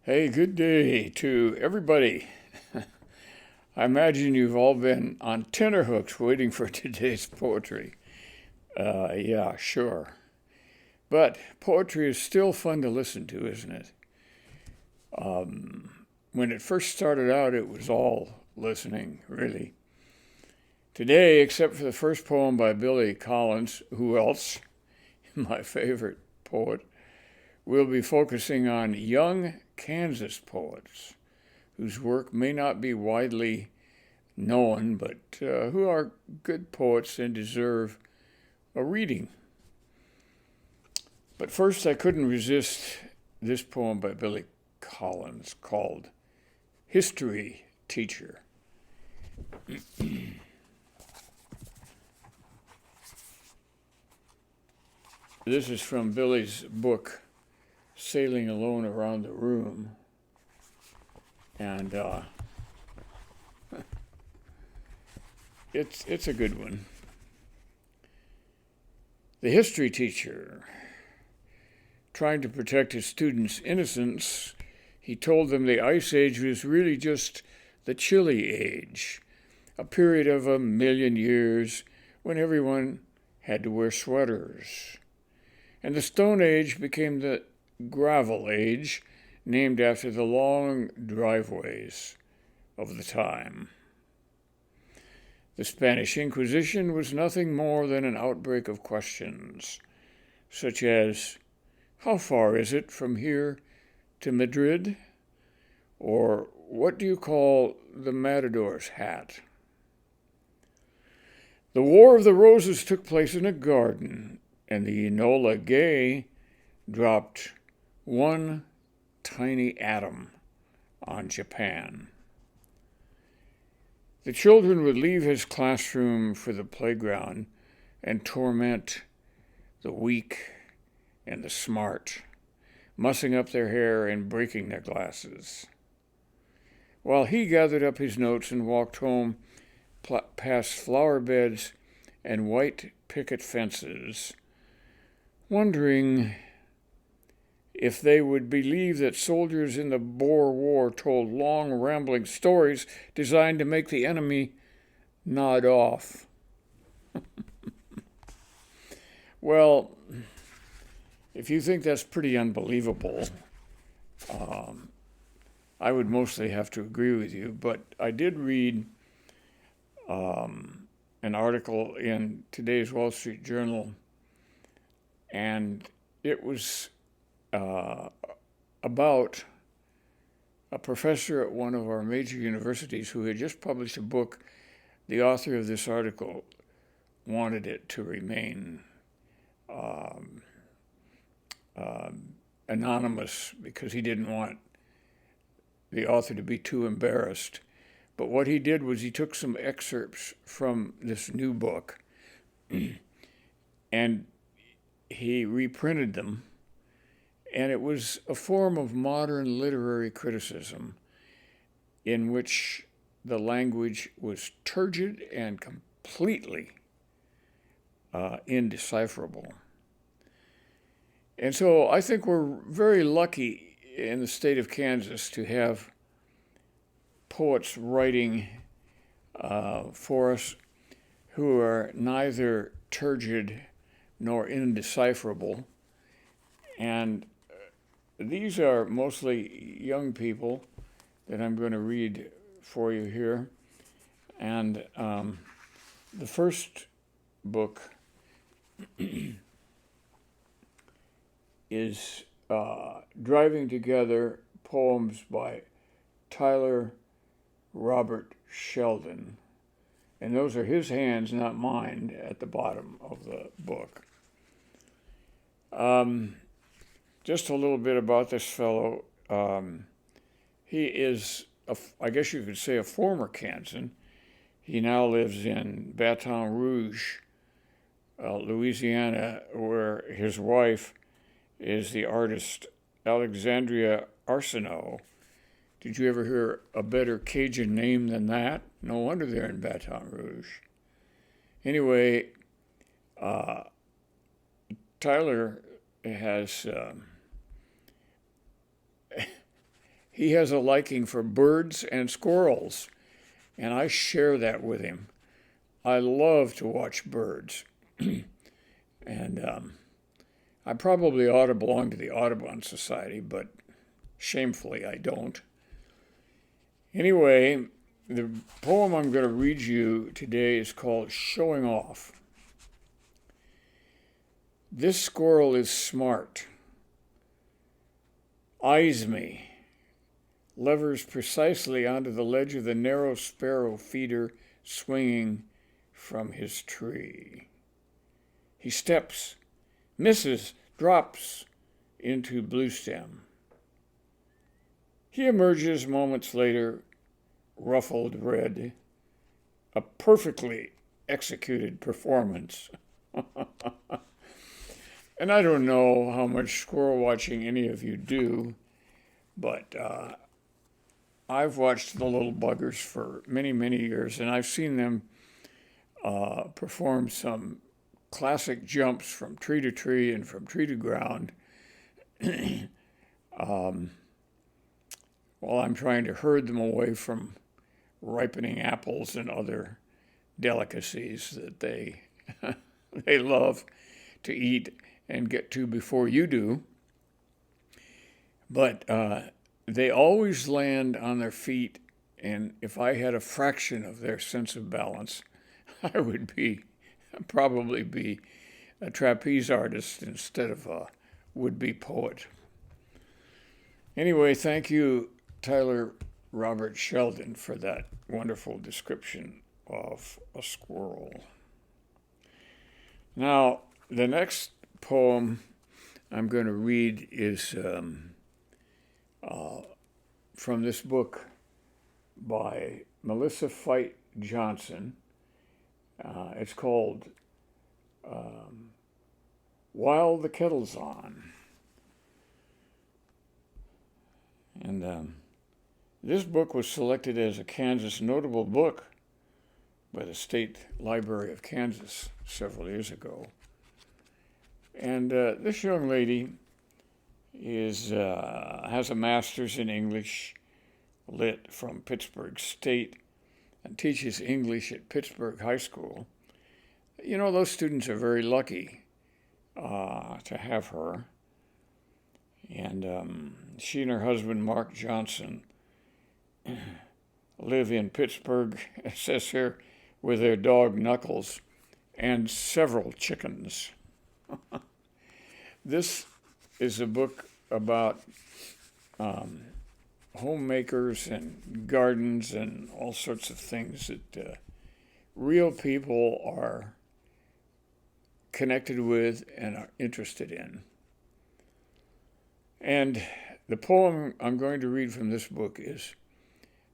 Hey, good day to everybody. I imagine you've all been on tenterhooks waiting for today's poetry. Yeah, sure. But poetry is still fun to listen to, isn't it? When it first started out, it was all listening, really. Today, except for the first poem by Billy Collins, who else? My favorite poet, we'll be focusing on young Kansas poets whose work may not be widely known, but who are good poets and deserve a reading. But first, I couldn't resist this poem by Billy Collins called History Teacher. This is from Billy's book, Sailing Alone Around the Room. And it's a good one. The history teacher, trying to protect his students' innocence, he told them the Ice Age was really just the Chilly Age, a period of 1,000,000 years when everyone had to wear sweaters. And the Stone Age became the Gravel Age, named after the long driveways of the time. The Spanish Inquisition was nothing more than an outbreak of questions, such as, how far is it from here to Madrid? Or what do you call the matador's hat? The War of the Roses took place in a garden, and the Enola Gay dropped one tiny atom on Japan. The children would leave his classroom for the playground and torment the weak and the smart, mussing up their hair and breaking their glasses. While he gathered up his notes and walked home past flower beds and white picket fences, wondering if they would believe that soldiers in the Boer War told long, rambling stories designed to make the enemy nod off. Well, if you think that's pretty unbelievable, I would mostly have to agree with you. But I did read an article in today's Wall Street Journal, and it was about a professor at one of our major universities who had just published a book. The author of this article wanted it to remain anonymous because he didn't want the author to be too embarrassed. But what he did was he took some excerpts from this new book and he reprinted them. And it was a form of modern literary criticism in which the language was turgid and completely indecipherable. And so I think we're very lucky in the state of Kansas to have poets writing for us who are neither turgid nor indecipherable. And these are mostly young people that I'm going to read for you here. And the first book is Driving Together, Poems by Tyler Robert Sheldon. And those are his hands, not mine, at the bottom of the book. Just a little bit about this fellow. He is, I guess you could say, a former Kansan. He now lives in Baton Rouge, Louisiana, where his wife is the artist Alexandria Arsenault. Did you ever hear a better Cajun name than that? No wonder they're in Baton Rouge. Anyway, Tyler has he has a liking for birds and squirrels, and I share that with him. I love to watch birds. And I probably ought to belong to the Audubon Society, but shamefully I don't. Anyway, the poem I'm going to read you today is called Showing Off. This squirrel is smart. Eyes me. Levers precisely onto the ledge of the narrow sparrow feeder swinging from his tree. He steps, misses, drops into blue stem. He emerges moments later, ruffled red, a perfectly executed performance. And I don't know how much squirrel watching any of you do, but I've watched the little buggers for many, many years, and I've seen them perform some classic jumps from tree to tree and from tree to ground while I'm trying to herd them away from ripening apples and other delicacies that they they love to eat and get to before you do. But they always land on their feet, and if I had a fraction of their sense of balance, I would probably be a trapeze artist instead of a would-be poet. Anyway, thank you, Tyler Robert Sheldon, for that wonderful description of a squirrel. Now, the next poem I'm going to read is from this book by Melissa Fite Johnson. It's called While the Kettle's On. And this book was selected as a Kansas notable book by the State Library of Kansas several years ago. And this young lady has a master's in English Lit from Pittsburgh State and teaches English at Pittsburgh High School. You know, those students are very lucky to have her. And she and her husband, Mark Johnson, live in Pittsburgh, it says here, with their dog Knuckles and several chickens. This is a book about homemakers and gardens and all sorts of things that real people are connected with and are interested in. And the poem I'm going to read from this book is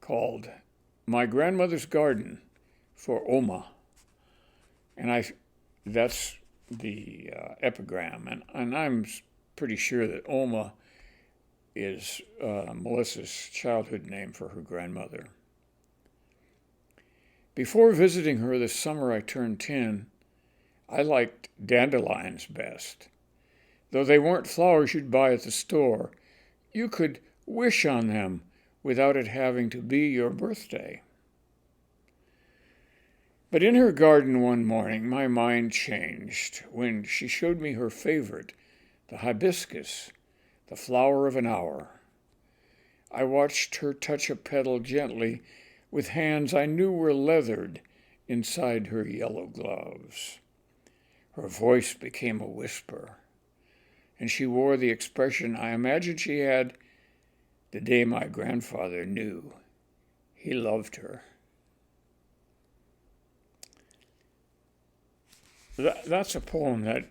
called My Grandmother's Garden for Oma. And that's the epigram. And I'm pretty sure that Oma is Melissa's childhood name for her grandmother. Before visiting her this summer I turned 10, I liked dandelions best. Though they weren't flowers you'd buy at the store, you could wish on them without it having to be your birthday. But in her garden one morning, my mind changed when she showed me her favorite, the hibiscus, the flower of an hour. I watched her touch a petal gently with hands I knew were leathered inside her yellow gloves. Her voice became a whisper, and she wore the expression I imagined she had the day my grandfather knew he loved her. That's a poem that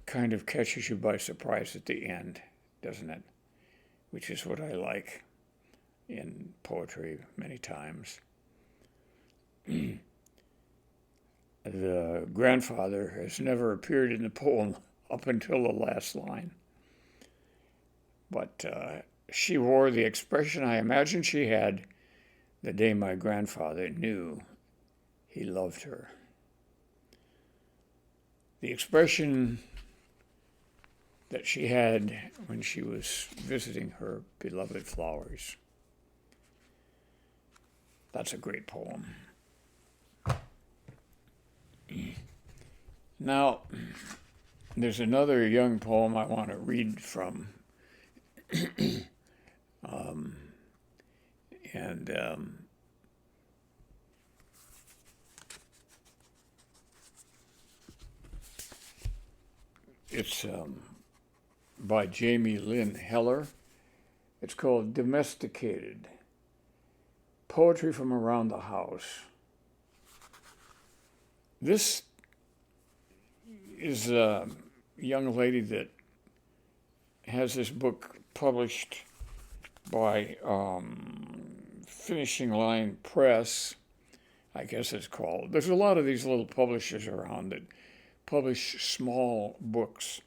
kind of catches you by surprise at the end, doesn't it? Which is what I like in poetry many times. The grandfather has never appeared in the poem up until the last line. But she wore the expression I imagined she had the day my grandfather knew he loved her. The expression that she had when she was visiting her beloved flowers. That's a great poem. Now, there's another young poem I want to read from. And it's by Jamie Lynn Heller. It's called Domesticated, Poetry from Around the House. This is a young lady that has this book published by Finishing Line Press, I guess it's called. There's a lot of these little publishers around that publish small books.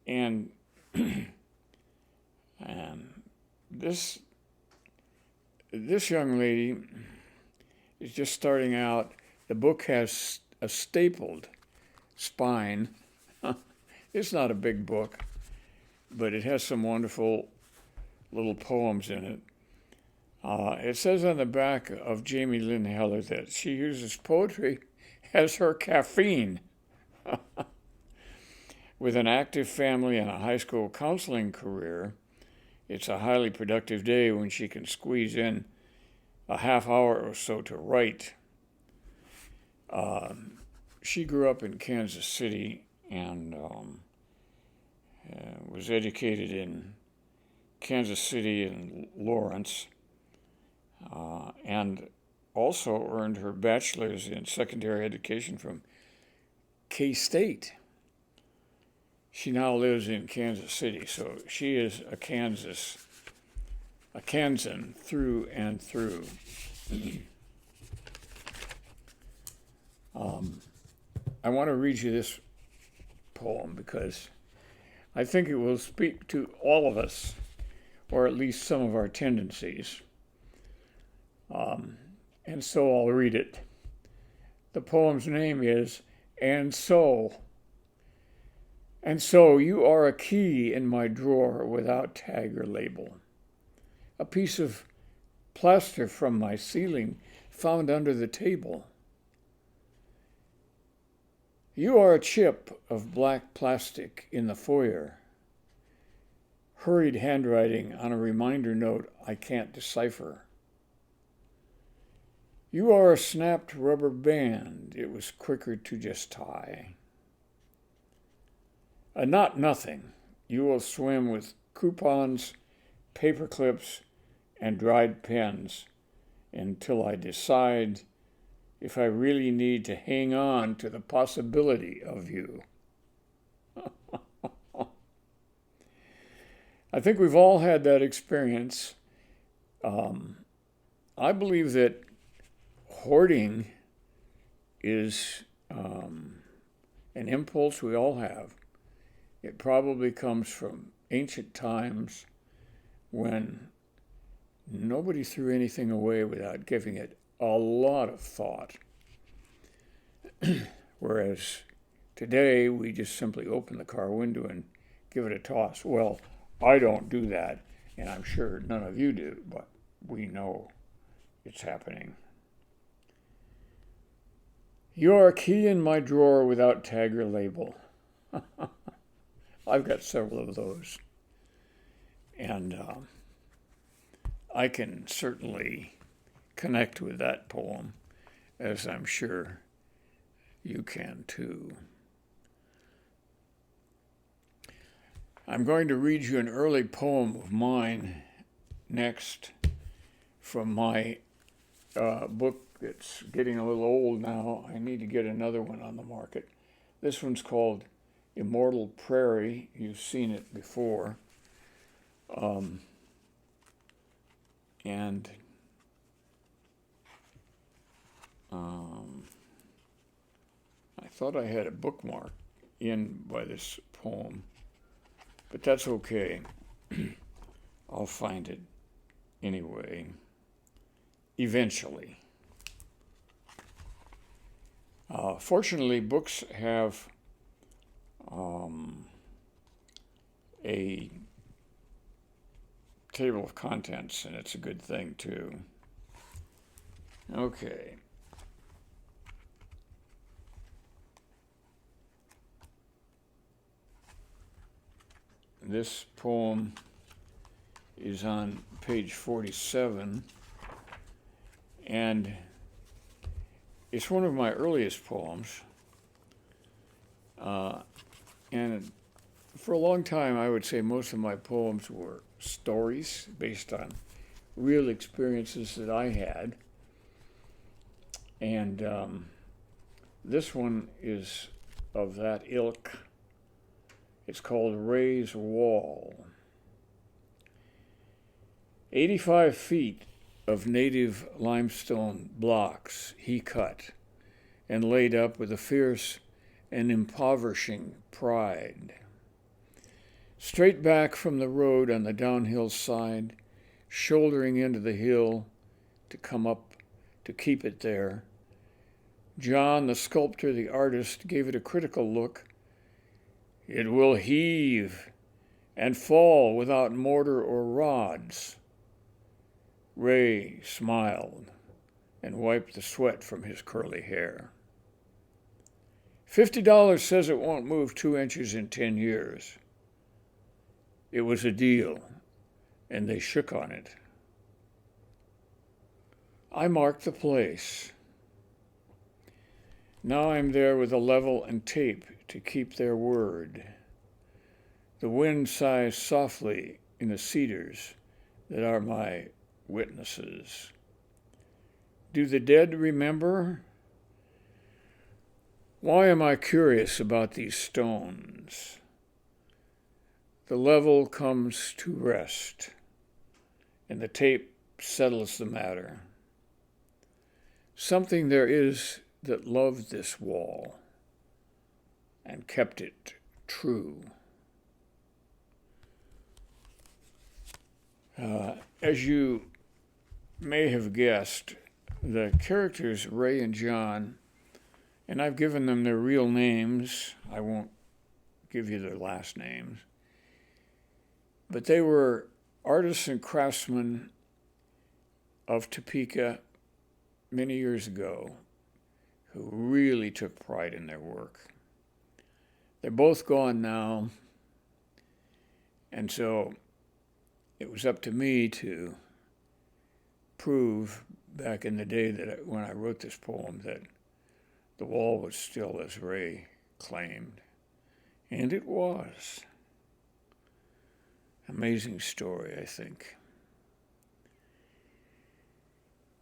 And this young lady is just starting out. The book has a stapled spine. It's not a big book, but it has some wonderful little poems in it. It says on the back of Jamie Lynn Heller that she uses poetry as her caffeine. With an active family and a high school counseling career, it's a highly productive day when she can squeeze in a half hour or so to write. She grew up in Kansas City and was educated in Kansas City and Lawrence, and also earned her bachelor's in secondary education from K-State. She now lives in Kansas City, so she is a Kansan through and through. I want to read you this poem because I think it will speak to all of us, or at least some of our tendencies. And so I'll read it. The poem's name is And So. And so you are a key in my drawer without tag or label. A piece of plaster from my ceiling found under the table. You are a chip of black plastic in the foyer. Hurried handwriting on a reminder note I can't decipher. You are a snapped rubber band. It was quicker to just tie. A not nothing. You will swim with coupons, paper clips, and dried pens until I decide if I really need to hang on to the possibility of you. I think we've all had that experience. I believe that hoarding is an impulse we all have. It probably comes from ancient times when nobody threw anything away without giving it a lot of thought. Whereas today we just simply open the car window and give it a toss. Well, I don't do that, and I'm sure none of you do, but we know it's happening. You're a key in my drawer without tag or label. I've got several of those. And I can certainly connect with that poem, as I'm sure you can too. I'm going to read you an early poem of mine next from my book that's getting a little old now. I need to get another one on the market. This one's called Immortal Prairie. You've seen it before. And I thought I had a bookmark in by this poem, but that's okay. I'll find it anyway, eventually. Fortunately, books have a table of contents, and it's a good thing too. Okay. This poem is on page 47, and it's one of my earliest poems. And for a long time, I would say most of my poems were stories based on real experiences that I had. And this one is of that ilk. It's called Ray's Wall. 85 feet of native limestone blocks he cut and laid up with a fierce and impoverishing pride. Straight back from the road on the downhill side, shouldering into the hill to come up to keep it there, John, the sculptor, the artist, gave it a critical look. It will heave and fall without mortar or rods. Ray smiled and wiped the sweat from his curly hair. $50 says it won't move 2 inches in 10 years. It was a deal, and they shook on it. I marked the place. Now I'm there with a level and tape to keep their word. The wind sighs softly in the cedars that are my witnesses. Do the dead remember? Why am I curious about these stones? The level comes to rest, and the tape settles the matter. Something there is that loved this wall and kept it true. As you may have guessed, the characters Ray and John, and I've given them their real names. I won't give you their last names. But they were artists and craftsmen of Topeka many years ago who really took pride in their work. They're both gone now, and so it was up to me to prove back in the day that when I wrote this poem that the wall was still as Ray claimed. And it was. Amazing story, I think.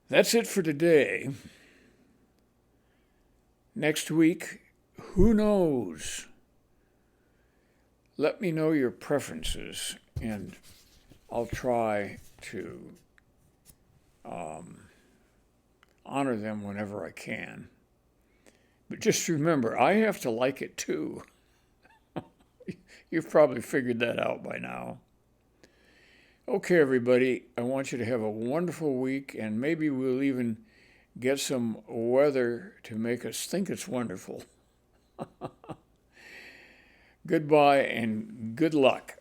That's it for today. Next week, who knows? Let me know your preferences, and I'll try to honor them whenever I can. But just remember, I have to like it too. You've probably figured that out by now. Okay, everybody, I want you to have a wonderful week, and maybe we'll even get some weather to make us think it's wonderful. Goodbye and good luck.